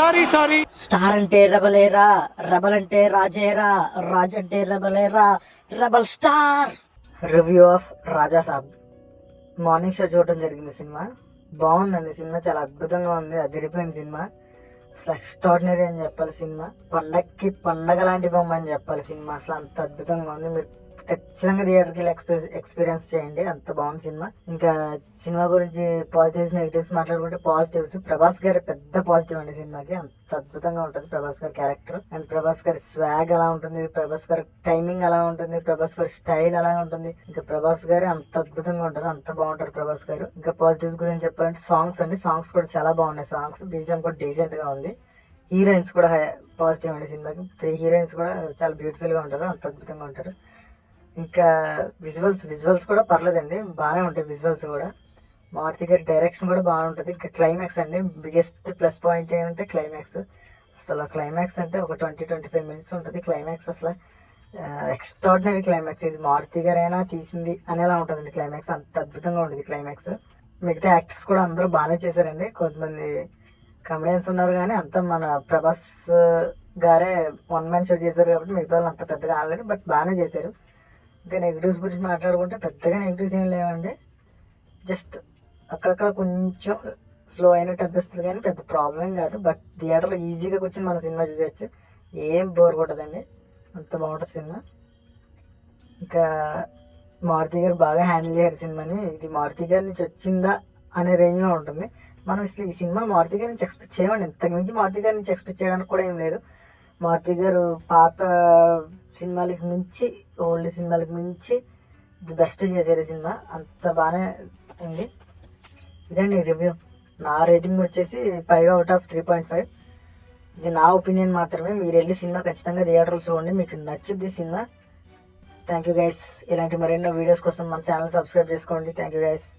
Sorry. Star అంటే రెబలేరా, rebel అంటే రాజేరా, రాజ్ అంటే రెబలేరా, rebel star. Review of Raja Saab. Morning show చూడటం జరిగింది. సినిమా బాగుందండి. సినిమా చాలా అద్భుతంగా ఉంది. అదిరిపోయిన సినిమా. అసలు ఎక్స్ట్రాడినరీ అని చెప్పాలి. సినిమా పండక్కి పండగ లాంటి బొమ్మ అని చెప్పాలి. సినిమా అసలు అంత అద్భుతంగా ఉంది. మీరు ఖచ్చితంగా థియేటర్కి వెళ్ళి ఎక్స్పీరియన్స్ చేయండి. అంత బాగుంది సినిమా. ఇంకా సినిమా గురించి పాజిటివ్స్ నెగిటివ్స్ మాట్లాడుకుంటే పాజిటివ్స్, ప్రభాస్ గారి పెద్ద పాజిటివ్ అండి సినిమాకి. అంత అద్భుతంగా ఉంటుంది ప్రభాస్ గారి క్యారెక్టర్. అండ్ ప్రభాస్ గారి స్వాగ్ ఎలా ఉంటుంది, ప్రభాస్ గారి టైమింగ్ ఎలా ఉంటుంది, ప్రభాస్ గారి స్టైల్ ఎలా ఉంటుంది. ఇంకా ప్రభాస్ గారు అంత అద్భుతంగా ఉంటారు, అంత బాగుంటారు ప్రభాస్ గారు. ఇంకా పాజిటివ్స్ గురించి చెప్పాలంటే సాంగ్స్ అండి. సాంగ్స్ కూడా చాలా బాగున్నాయి. సాంగ్స్ బీజిఎం కూడా డీసెంట్ గా ఉంది. హీరోయిన్స్ కూడా పాజిటివ్ అండి సినిమాకి. 3 హీరోయిన్స్ కూడా చాలా బ్యూటిఫుల్ గా ఉంటారు, అంత అద్భుతంగా ఉంటారు. ఇంకా విజువల్స్ కూడా పర్లేదండి, బాగానే ఉంటాయి విజువల్స్ కూడా. మారుతి గారి డైరెక్షన్ కూడా బాగుంటుంది. ఇంకా క్లైమాక్స్ అండి, బిగ్గెస్ట్ ప్లస్ పాయింట్ ఏంటంటే క్లైమాక్స్. అసలు క్లైమాక్స్ అంటే ఒక 20-25 మినిట్స్ ఉంటుంది క్లైమాక్స్. అసలు ఎక్స్ట్రాడినరీ క్లైమాక్స్. ఇది మారుతి గారైనా తీసింది అనేలా ఉంటుందండి క్లైమాక్స్. అంత అద్భుతంగా ఉంటుంది క్లైమాక్స్. మిగతా యాక్టర్స్ కూడా అందరూ బాగానే చేశారండి. కొంతమంది కమెడియన్స్ ఉన్నారు కానీ అంతా మన ప్రభాస్ గారే 1 మ్యాన్ షో చేశారు కాబట్టి మిగతా వాళ్ళు అంత పెద్దగా ఆడలేదు, బట్ బాగానే చేశారు. ఇంకా నెగిటివ్స్ గురించి మాట్లాడుకుంటే పెద్దగా నెగిటివ్స్ ఏం లేవండి. జస్ట్ అక్కడక్కడ కొంచెం స్లో అయినట్టు అనిపిస్తుంది కానీ పెద్ద ప్రాబ్లం కాదు. బట్ థియేటర్లో ఈజీగా కూర్చొని మన సినిమా చూసేయచ్చు, ఏం బోర్ కొట్టదండి, అంత బాగుంటుంది సినిమా. ఇంకా మారుతి గారు బాగా హ్యాండిల్ చేయారు సినిమాని. ఇది మారుతి గారి నుంచి వచ్చిందా అనే రేంజ్లో ఉంటుంది. మనం అసలు ఈ సినిమా మారుతి గారి నుంచి ఎక్స్పెక్ట్ చేయమండి. ఇంతకుమించి మారుతి గారి నుంచి ఎక్స్పెక్ట్ చేయడానికి కూడా ఏం లేదు. మారుతి గారు పాత సినిమాలకు మించి, ఓల్డ్ సినిమాలకు మించి ది బెస్ట్ చేశారు సినిమా. అంత బాగానే ఉంది. ఇదండి రివ్యూ. నా రేటింగ్ వచ్చేసి 5/3.5. ఇది నా ఒపీనియన్ మాత్రమే. మీరు వెళ్ళి సినిమా ఖచ్చితంగా థియేటర్లో చూడండి, మీకు నచ్చుద్ది సినిమా. Thank you guys. ఇలాంటి మరెన్నో వీడియోస్ కోసం మన ఛానల్ సబ్స్క్రైబ్ చేసుకోండి. Thank you guys.